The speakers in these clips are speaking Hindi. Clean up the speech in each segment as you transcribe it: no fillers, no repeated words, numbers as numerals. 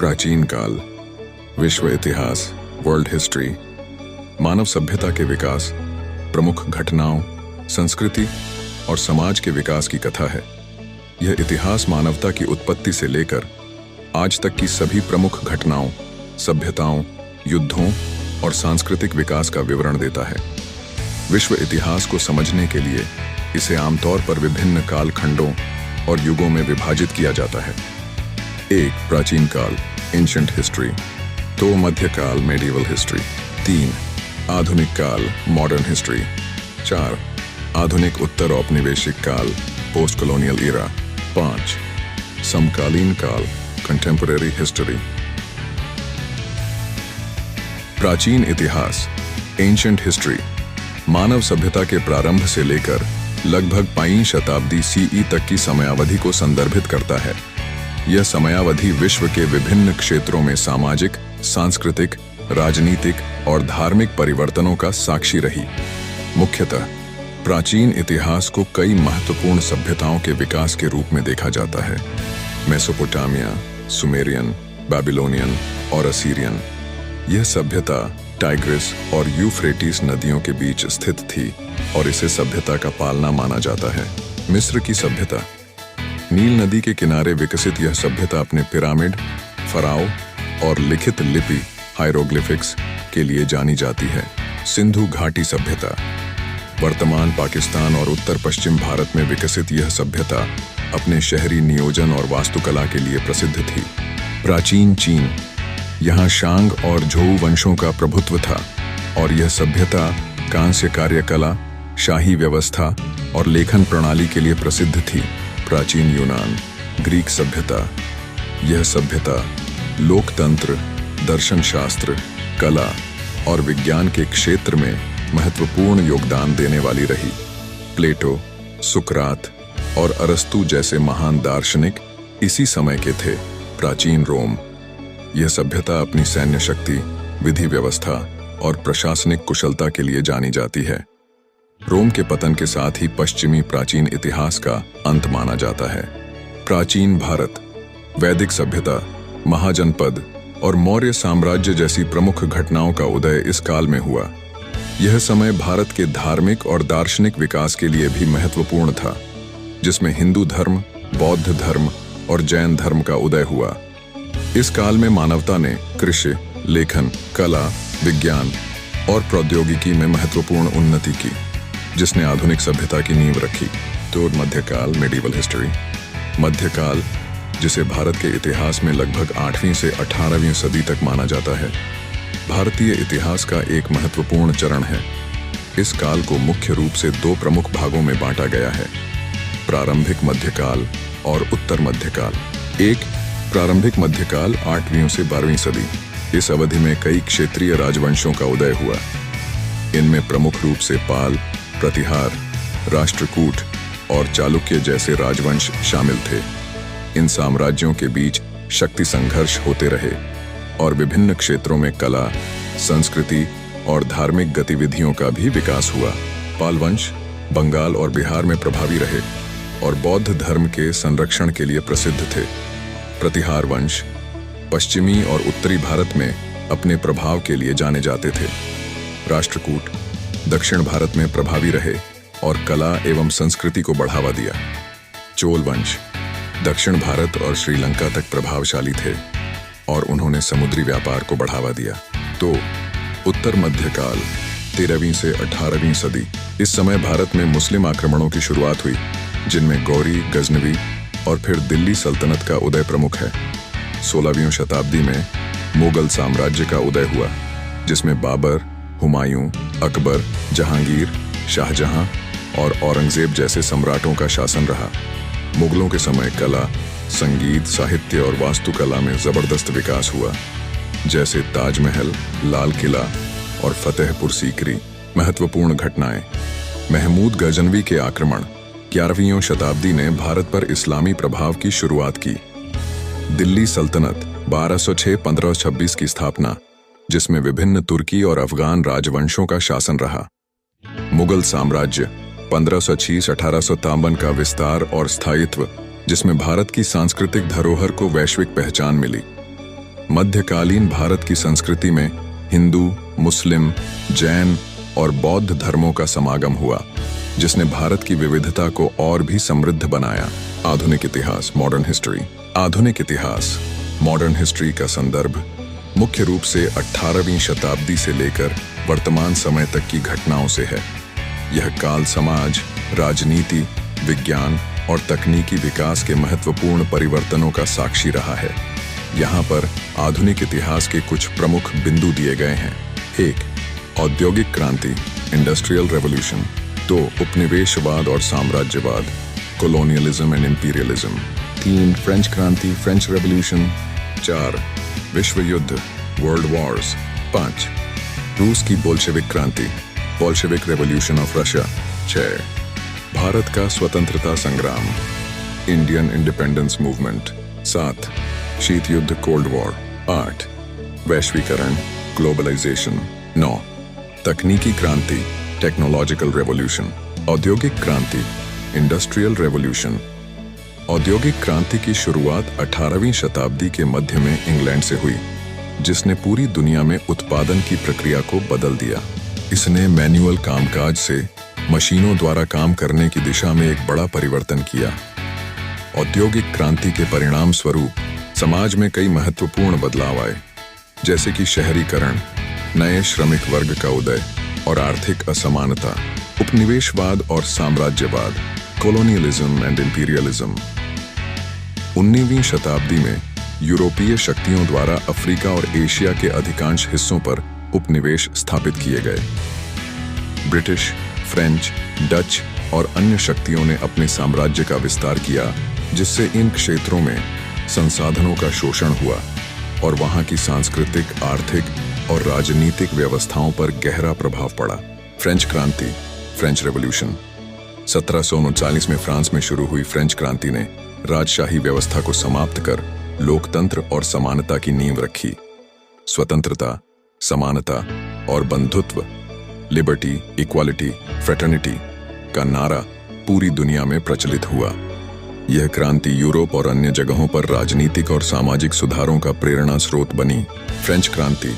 प्राचीन काल, विश्व इतिहास, वर्ल्ड हिस्ट्री, मानव सभ्यता के विकास, प्रमुख घटनाओं, संस्कृति और समाज के विकास की कथा है। यह इतिहास मानवता की उत्पत्ति से लेकर आज तक की सभी प्रमुख घटनाओं, सभ्यताओं, युद्धों और सांस्कृतिक विकास का विवरण देता है। विश्व इतिहास को समझने के लिए इसे आमतौर पर विभिन्न कालखंडों और युगों में विभाजित किया जाता है। 1. प्राचीन काल, एंशिएंट हिस्ट्री। 2. मध्यकाल, मेडिवल हिस्ट्री। 3. आधुनिक काल, मॉडर्न हिस्ट्री। 4. आधुनिक उत्तर औपनिवेशिक काल, पोस्ट कॉलोनियल इरा। 5. समकालीन काल, कंटेम्पररी हिस्ट्री। प्राचीन इतिहास, एंशिएंट हिस्ट्री, मानव सभ्यता के प्रारंभ से लेकर लगभग 5वीं शताब्दी सीई तक की समयावधि को संदर्भित करता है। यह समयावधि विश्व के विभिन्न क्षेत्रों में सामाजिक, सांस्कृतिक, राजनीतिक और धार्मिक परिवर्तनों का साक्षी रही। मुख्यतः प्राचीन इतिहास को कई महत्वपूर्ण सभ्यताओं के विकास के रूप में देखा जाता है। मेसोपोटामिया, सुमेरियन, बेबीलोनियन और असीरियन। यह सभ्यता टाइग्रिस और यूफ्रेटिस नदियों के बीच स्थित थी और इसे सभ्यता का पालना माना जाता है। मिस्र की सभ्यता, नील नदी के किनारे विकसित यह सभ्यता अपने पिरामिड, फराओ और लिखित लिपि हायरोग्लिफिक्स के लिए जानी जाती है। सिंधु घाटी सभ्यता, वर्तमान पाकिस्तान और उत्तर पश्चिम भारत में विकसित यह सभ्यता अपने शहरी नियोजन और वास्तुकला के लिए प्रसिद्ध थी। प्राचीन चीन, यहाँ शांग और झोउ वंशों का प्रभुत्व था और यह सभ्यता कांस्य कार्यकला, शाही व्यवस्था और लेखन प्रणाली के लिए प्रसिद्ध थी। प्राचीन यूनान, ग्रीक सभ्यता, यह सभ्यता लोकतंत्र, दर्शन शास्त्र, कला और विज्ञान के क्षेत्र में महत्वपूर्ण योगदान देने वाली रही। प्लेटो, सुकरात और अरस्तु जैसे महान दार्शनिक इसी समय के थे। प्राचीन रोम, यह सभ्यता अपनी सैन्य शक्ति, विधि व्यवस्था और प्रशासनिक कुशलता के लिए जानी जाती है। रोम के पतन के साथ ही पश्चिमी प्राचीन इतिहास का अंत माना जाता है। प्राचीन भारत, वैदिक सभ्यता, महाजनपद और मौर्य साम्राज्य जैसी प्रमुख घटनाओं का उदय इस काल में हुआ। यह समय भारत के धार्मिक और दार्शनिक विकास के लिए भी महत्वपूर्ण था, जिसमें हिंदू धर्म, बौद्ध धर्म और जैन धर्म का उदय हुआ। इस काल में मानवता ने कृषि, लेखन, कला, विज्ञान और प्रौद्योगिकी में महत्वपूर्ण उन्नति की, जिसने आधुनिक सभ्यता की नींव रखी। तो मध्यकाल, मेडिवल हिस्ट्री। मध्यकाल, जिसे भारत के इतिहास में लगभग 8वीं से 18वीं सदी तक माना जाता है, भारतीय इतिहास का एक महत्वपूर्ण चरण है। इस काल को मुख्य रूप से 2 प्रमुख भागों में बांटा गया है, प्रारंभिक मध्यकाल और उत्तर मध्यकाल। प्रारंभिक मध्यकाल 8वीं से 12वीं सदी। इस अवधि में कई क्षेत्रीय राजवंशों का उदय हुआ। इनमें प्रमुख रूप से पाल, प्रतिहार, राष्ट्रकूट और चालुक्य जैसे राजवंश शामिल थे। इन साम्राज्यों के बीच शक्ति संघर्ष होते रहे और विभिन्न क्षेत्रों में कला, संस्कृति और धार्मिक गतिविधियों का भी विकास हुआ। पाल वंश बंगाल और बिहार में प्रभावी रहे और बौद्ध धर्म के संरक्षण के लिए प्रसिद्ध थे। प्रतिहार वंश पश्चिमी और उत्तरी भारत में अपने प्रभाव के लिए जाने जाते थे। राष्ट्रकूट दक्षिण भारत में प्रभावी रहे और कला एवं संस्कृति को बढ़ावा दिया। चोल वंश दक्षिण भारत और श्रीलंका तक प्रभावशाली थे और उन्होंने समुद्री व्यापार को बढ़ावा दिया। तो उत्तर मध्यकाल 13वीं से 18वीं सदी। इस समय भारत में मुस्लिम आक्रमणों की शुरुआत हुई, जिनमें गौरी, गजनवी और फिर दिल्ली सल्तनत का उदय प्रमुख है। 16वीं शताब्दी में मुगल साम्राज्य का उदय हुआ, जिसमें बाबर, हुमायूं, अकबर, जहांगीर, शाहजहां और औरंगजेब जैसे सम्राटों का शासन रहा। मुगलों के समय कला, संगीत, साहित्य और वास्तुकला में जबरदस्त विकास हुआ, जैसे ताजमहल, लाल किला और फतेहपुर सीकरी। महत्वपूर्ण घटनाएं। महमूद गजनवी के आक्रमण। 11वीं शताब्दी ने भारत पर इस्लामी प्रभाव की शुरुआत की। दिल्ली सल्तनत 1206-1526 की स्थापना, जिसमें विभिन्न तुर्की और अफगान राजवंशों का शासन रहा। मुगल साम्राज्य 1506-1853 का विस्तार और स्थायित्व, जिसमें भारत की सांस्कृतिक धरोहर को वैश्विक पहचान मिली। मध्यकालीन भारत की संस्कृति में हिंदू, मुस्लिम, जैन और बौद्ध धर्मों का समागम हुआ, जिसने भारत की विविधता को और भी समृद्ध बनाया। आधुनिक इतिहास, मॉडर्न हिस्ट्री। आधुनिक इतिहास, मॉडर्न हिस्ट्री का संदर्भ मुख्य रूप से 18वीं शताब्दी से लेकर वर्तमान समय तक की घटनाओं से है। यह काल समाज, राजनीति, विज्ञान और तकनीकी विकास के महत्वपूर्ण परिवर्तनों का साक्षी रहा है। यहाँ पर आधुनिक इतिहास के कुछ प्रमुख बिंदु दिए गए हैं। 1. औद्योगिक क्रांति, इंडस्ट्रियल रेवोल्यूशन। 2. उपनिवेशवाद और साम्राज्यवाद, कोलोनियलिज्म एंड इंपीरियलिज्म। 3. फ्रेंच क्रांति, फ्रेंच रेवोल्यूशन। 4. विश्व युद्ध, वर्ल्ड वॉर्स। 5. रूस की बोल्शेविक क्रांति, Bolshevik revolution of Russia. 6. Bharat का स्वतंत्रता संग्राम, इंडियन इंडिपेंडेंस मूवमेंट। 7. शीत युद्ध, कोल्ड वॉर। 8. वैश्वीकरण, ग्लोबलाइजेशन। 9. तकनीकी क्रांति, टेक्नोलॉजिकल रेवोल्यूशन। औद्योगिक क्रांति, इंडस्ट्रियल रेवोल्यूशन। औद्योगिक क्रांति की शुरुआत 18वीं शताब्दी के मध्य में इंग्लैंड से हुई, जिसने पूरी दुनिया में उत्पादन की प्रक्रिया को बदल दिया। इसने मैन्युअल कामकाज से मशीनों द्वारा काम करने की दिशा में एक बड़ा परिवर्तन किया। औद्योगिक क्रांति के परिणाम स्वरूप समाज में कई महत्वपूर्ण बदलाव आए, जैसे कि शहरीकरण, नए श्रमिक वर्ग का उदय और आर्थिक असमानता, उपनिवेशवाद और साम्राज्यवाद, कोलोनियलिज्म एंड इंपीरियलिज्म। 19वीं शताब्दी में यूरोपीय शक्तियों द्वारा अफ्रीका और एशिया के अधिकांश हिस्सों पर उपनिवेश स्थापित किए गए। ब्रिटिश, फ्रेंच, डच और अन्य शक्तियों ने अपने साम्राज्य का विस्तार किया, जिससे इन क्षेत्रों में संसाधनों का शोषण हुआ और वहां की सांस्कृतिक, आर्थिक और राजनीतिक व्यवस्थाओं पर गहरा प्रभाव पड़ा। फ्रेंच क्रांति, फ्रेंच रेवोल्यूशन। 1739 में फ्रांस में शुरू हुई फ्रेंच क्रांति ने राजशाही व्यवस्था को समाप्त कर लोकतंत्र और समानता की नींव रखी। स्वतंत्रता, समानता और बंधुत्व, लिबर्टी, इक्वालिटी, फ्रेटर्निटी का नारा पूरी दुनिया में प्रचलित हुआ। यह क्रांति यूरोप और अन्य जगहों पर राजनीतिक और सामाजिक सुधारों का प्रेरणा स्रोत बनी। फ्रेंच क्रांति,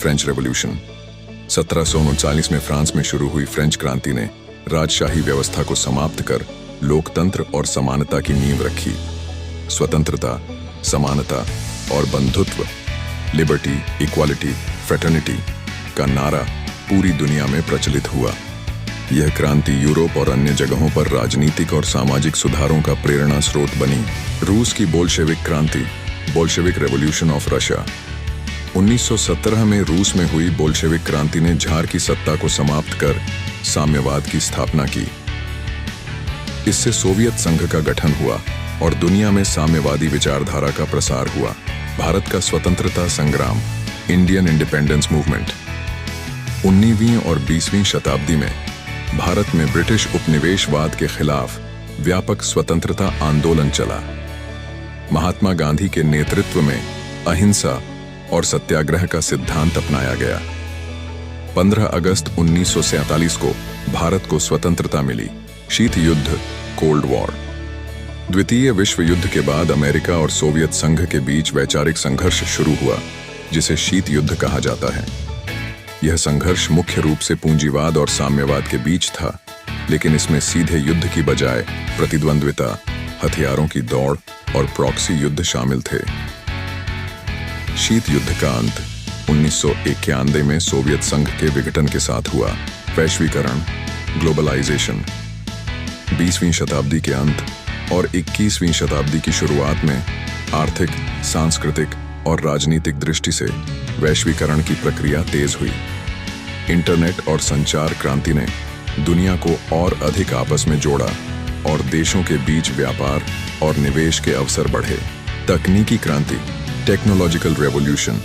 फ्रेंच रेवोल्यूशन। 1739 में फ्रांस में शुरू हुई फ्रेंच क्रांति ने राजशाही व्यवस्था को समाप्त कर लोकतंत्र और समानता की नींव रखी। स्वतंत्रता, समानता और बंधुत्व, लिबर्टी, इक्वालिटी, फ्रेटर्निटी का नारा पूरी दुनिया में प्रचलित हुआ। यह क्रांति यूरोप और अन्य जगहों पर राजनीतिक और सामाजिक सुधारों का प्रेरणा स्रोत बनी। रूस की बोल्शेविक क्रांति, बोल्शेविक रेवोल्यूशन ऑफ रशिया। 1917 में रूस में हुई बोल्शेविक क्रांति ने ज़ार की सत्ता को समाप्त कर साम्यवाद की स्थापना की। इससे सोवियत संघ का गठन हुआ और दुनिया में साम्यवादी विचारधारा का प्रसार हुआ। भारत का स्वतंत्रता संग्राम, इंडियन इंडिपेंडेंस मूवमेंट। 19वीं और 20वीं शताब्दी में भारत में ब्रिटिश उपनिवेशवाद के खिलाफ व्यापक स्वतंत्रता आंदोलन चला। महात्मा गांधी के नेतृत्व में अहिंसा और सत्याग्रह का सिद्धांत अपनाया गया। 15 अगस्त 1947 को भारत को स्वतंत्रता मिली। शीत युद्ध, कोल्ड वॉर। द्वितीय विश्व युद्ध के बाद अमेरिका और सोवियत संघ के बीच वैचारिक संघर्ष शुरू हुआ, जिसे शीत युद्ध कहा जाता है। यह संघर्ष मुख्य रूप से पूंजीवाद और साम्यवाद के बीच था, लेकिन इसमें सीधे युद्ध की बजाय प्रतिद्वंद्विता, हथियारों की दौड़ और प्रॉक्सी युद्ध शामिल थे। शीत युद्ध का अंत 1991 में सोवियत संघ के विघटन के साथ हुआ। वैश्वीकरण, ग्लोबलाइजेशन। 20वीं शताब्दी के अंत और 21वीं शताब्दी की शुरुआत में आर्थिक, सांस्कृतिक और राजनीतिक दृष्टि से वैश्वीकरण की प्रक्रिया तेज हुई। इंटरनेट और संचार क्रांति ने दुनिया को और अधिक आपस में जोड़ा और देशों के बीच व्यापार और निवेश के अवसर बढ़े। तकनीकी क्रांति, टेक्नोलॉजिकल रेवोल्यूशन।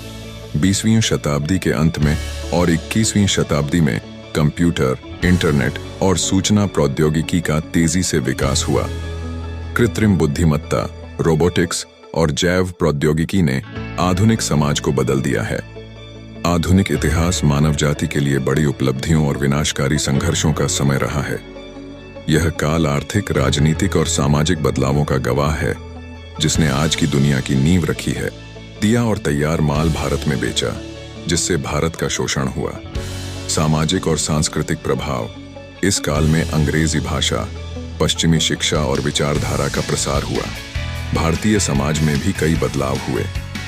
20वीं शताब्दी के अंत में और 21वीं शताब्दी में कंप्यूटर, इंटरनेट और सूचना प्रौद्योगिकी का तेजी से विकास हुआ। कृत्रिम बुद्धिमत्ता, रोबोटिक्स और जैव प्रौद्योगिकी ने आधुनिक समाज को बदल दिया है। आधुनिक इतिहास मानव जाति के लिए बड़ी उपलब्धियों और विनाशकारी संघर्षों का समय रहा है। यह काल आर्थिक, राजनीतिक और सामाजिक बदलावों का गवाह है, जिसने आज की दुनिया की नींव रखी है। दिया और तैयार माल भारत में बेचा, जिससे भारत का शोषण हुआ। सामाजिक और सांस्कृतिक प्रभाव। इस काल में अंग्रेजी भाषा, पश्चिमी शिक्षा और विचारधारा का प्रसार हुआ। भारतीय समाज में भी कई बदलाव हुए,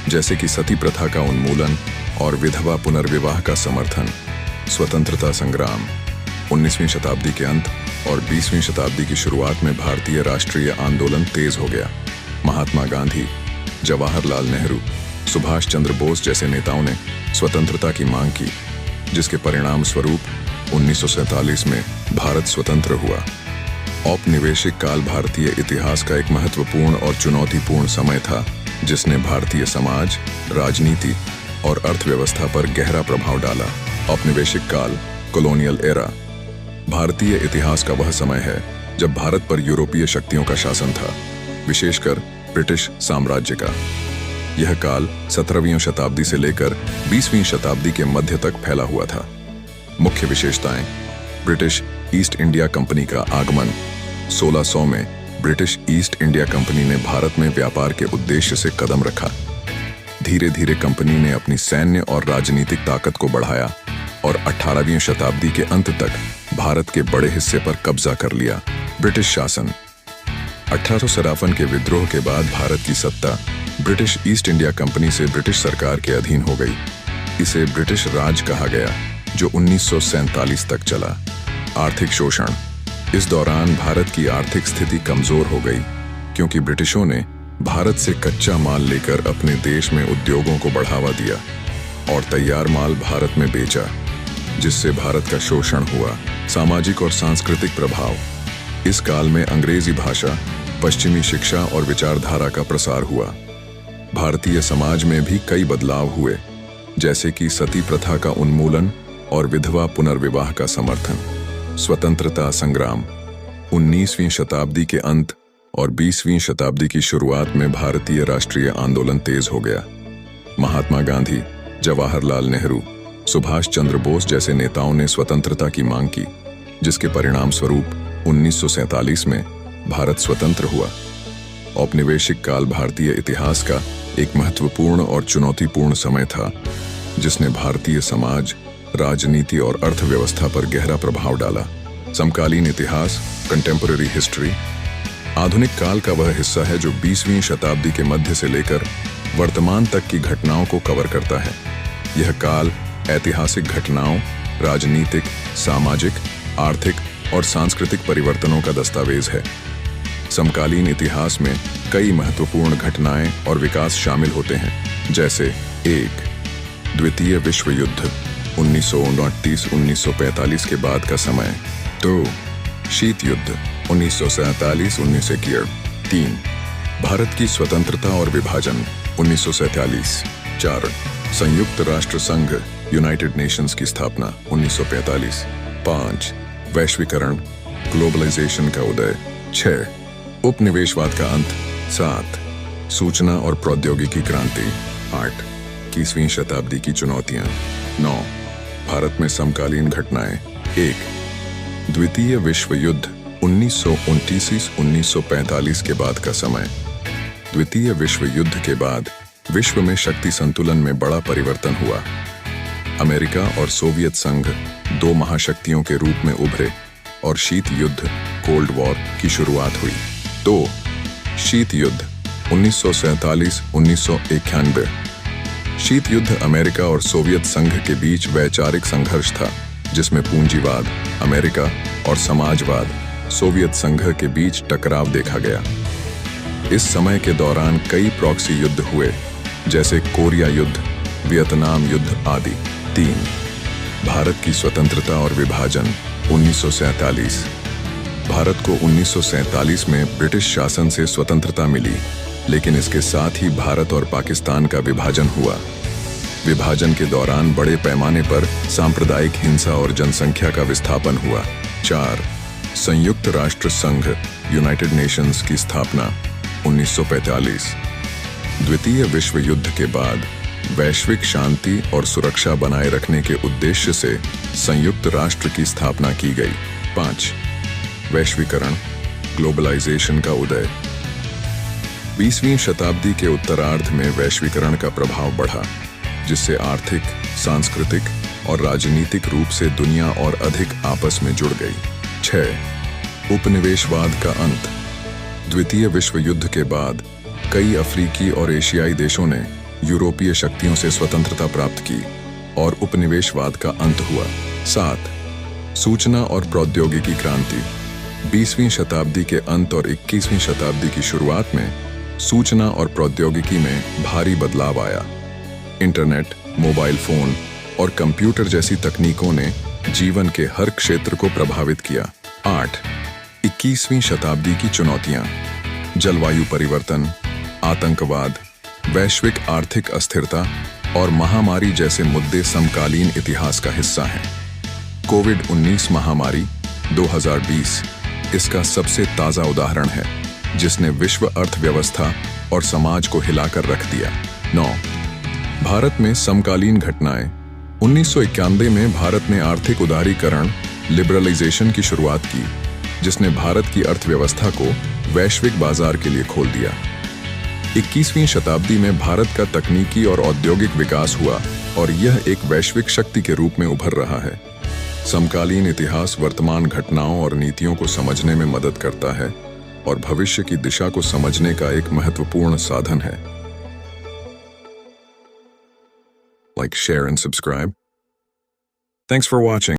जैसे कि सती प्रथा का उन्मूलन और विधवा पुनर्विवाह का समर्थन। स्वतंत्रता संग्राम। 19वीं शताब्दी के अंत और 20वीं शताब्दी की शुरुआत में भारतीय राष्ट्रीय आंदोलन तेज हो गया। महात्मा गांधी, जवाहरलाल नेहरू, सुभाष चंद्र बोस जैसे नेताओं ने स्वतंत्रता की मांग की, जिसके परिणाम स्वरूप 1947 में भारत स्वतंत्र हुआ। औपनिवेशिक काल भारतीय इतिहास का एक महत्वपूर्ण और चुनौतीपूर्ण समय था, जिसने भारतीय समाज, राजनीति और अर्थव्यवस्था पर गहरा प्रभाव डाला। औपनिवेशिक काल, कॉलोनियल एरा, भारतीय इतिहास का वह समय है जब भारत पर यूरोपीय शक्तियों का शासन था, विशेषकर ब्रिटिश साम्राज्य का। यह काल 17वीं शताब्दी से लेकर 20वीं शताब्दी के मध्य तक फैला हुआ था। मुख्य विशेषताएं। ब्रिटिश ईस्ट इंडिया कंपनी का आगमन। 1600 में ब्रिटिश ईस्ट इंडिया कंपनी ने भारत में व्यापार के उद्देश्य से कदम रखा। धीरे धीरे कंपनी ने अपनी सैन्य और राजनीतिक ताकत को बढ़ाया और 18वीं शताब्दी के अंत तक भारत के बड़े हिस्से पर कब्जा कर लिया। ब्रिटिश शासन। 1853 के विद्रोह के बाद भारत की सत्ता ब्रिटिश ईस्ट इंडिया कंपनी से ब्रिटिश सरकार के अधीन हो गई। इसे ब्रिटिश राज कहा गया, जो 1947 तक चला। आर्थिक शोषण। इस दौरान भारत की आर्थिक स्थिति कमजोर हो गई, क्योंकि ब्रिटिशों ने भारत से कच्चा माल लेकर अपने देश में उद्योगों को बढ़ावा दिया और तैयार माल भारत में बेचा, जिससे भारत का शोषण हुआ। सामाजिक और सांस्कृतिक प्रभाव। इस काल में अंग्रेजी भाषा, पश्चिमी शिक्षा और विचारधारा का प्रसार हुआ। भारतीय समाज में भी कई बदलाव हुए, जैसे कि सती प्रथा का उन्मूलन और विधवा पुनर्विवाह का समर्थन। स्वतंत्रता संग्राम। 19वीं शताब्दी के अंत और 20वीं शताब्दी की शुरुआत में भारतीय राष्ट्रीय आंदोलन तेज हो गया। महात्मा गांधी, जवाहरलाल नेहरू, सुभाष चंद्र बोस जैसे नेताओं ने स्वतंत्रता की मांग की, जिसके परिणाम स्वरूप 1947 में भारत स्वतंत्र हुआ। औपनिवेशिक काल भारतीय इतिहास का एक महत्वपूर्ण और चुनौतीपूर्ण समय था, जिसने भारतीय समाज, राजनीति और अर्थव्यवस्था पर गहरा प्रभाव डाला। समकालीन इतिहास, कंटेम्पररी हिस्ट्री। आधुनिक काल का वह हिस्सा है जो 20वीं शताब्दी के मध्य से लेकर वर्तमान तक की घटनाओं को कवर करता है। यह काल ऐतिहासिक घटनाओं, राजनीतिक, सामाजिक, आर्थिक और सांस्कृतिक परिवर्तनों का दस्तावेज है। समकालीन इतिहास में कई महत्वपूर्ण घटनाएं और विकास शामिल होते हैं, जैसे 1. द्वितीय विश्व युद्ध 1929-1945 के बाद का समय। 2. शीत युद्ध 1947-1961। 3. भारत की स्वतंत्रता और विभाजन 1947। 4. संयुक्त राष्ट्र संघ यूनाइटेड नेशंस की स्थापना 1945। 5. वैश्वीकरण, ग्लोबलाइजेशन का उदय। 6. उपनिवेशवाद का अंत। 7. सूचना और प्रौद्योगिकी क्रांति। 8. 21वीं शताब्दी की चुनौतियां। 9. भारत में समकालीन घटनाएं। 1. द्वितीय विश्व युद्ध 1929-1945 के बाद का समय। द्वितीय विश्व युद्ध के बाद विश्व में शक्ति संतुलन में बड़ा परिवर्तन हुआ। अमेरिका और सोवियत संघ दो महाशक्तियों के रूप में उभरे और शीत युद्ध, कोल्ड वॉर की शुरुआत हुई। 2. शीत युद्ध 1947-1991। शीत युद्ध अमेरिका और सोवियत संघ के बीच वैचारिक संघर्ष था, जिसमें पूंजीवाद अमेरिका और समाजवाद सोवियत संघ के बीच टकराव देखा गया। इस समय के दौरान कई प्रॉक्सी युद्ध हुए, जैसे कोरिया युद्ध, वियतनाम युद्ध आदि। 3. भारत की स्वतंत्रता और विभाजन 1947। भारत को 1947 में ब्रिटिश शासन से स्वतंत्रता मिली, लेकिन इसके साथ ही भारत और पाकिस्तान का विभाजन हुआ। विभाजन के दौरान बड़े पैमाने पर सांप्रदायिक हिंसा और जनसंख्या का विस्थापन हुआ। 4. संयुक्त राष्ट्र संघ यूनाइटेड नेशंस की स्थापना 1945। द्वितीय विश्व युद्ध के बाद वैश्विक शांति और सुरक्षा बनाए रखने के उद्देश्य से संयुक्त राष्ट्र की स्थापना की गई। 5. वैश्वीकरण, ग्लोबलाइजेशन का उदय। 20वीं शताब्दी के उत्तरार्ध में वैश्वीकरण का प्रभाव बढ़ा, जिससे आर्थिक, सांस्कृतिक और राजनीतिक रूप से दुनिया और अधिक आपस में जुड़ गई। 6. उपनिवेशवाद का अंत। द्वितीय विश्व युद्ध के बाद कई अफ्रीकी और एशियाई देशों ने यूरोपीय शक्तियों से स्वतंत्रता प्राप्त की और उपनिवेशवाद का अंत हुआ। 7. सूचना और प्रौद्योगिकी क्रांति। 20वीं शताब्दी के अंत और 21वीं शताब्दी की शुरुआत में सूचना और प्रौद्योगिकी में भारी बदलाव आया। इंटरनेट, मोबाइल फोन और कंप्यूटर जैसी तकनीकों ने जीवन के हर क्षेत्र को प्रभावित किया। 8. 21वीं शताब्दी की चुनौतियां। जलवायु परिवर्तन, आतंकवाद, वैश्विक आर्थिक अस्थिरता और महामारी जैसे मुद्दे समकालीन इतिहास का हिस्सा हैं। कोविड-19 महामारी 2020 इसका सबसे ताज़ा उदाहरण है, जिसने विश्व अर्थव्यवस्था और समाज को हिलाकर रख दिया। 9. भारत में समकालीन घटनाएं। 1991 में भारत ने आर्थिक उदारीकरण, लिबरलाइजेशन की शुरुआत की, जिसने भारत की अर्थव्यवस्था को वैश्विक बाजार के लिए खोल दिया। 21वीं शताब्दी में भारत का तकनीकी और औद्योगिक विकास हुआ और यह एक वैश्विक शक्ति के रूप में उभर रहा है। समकालीन इतिहास वर्तमान घटनाओं और नीतियों को समझने में मदद करता है और भविष्य की दिशा को समझने का एक महत्वपूर्ण साधन है। Like, share and subscribe. Thanks for watching.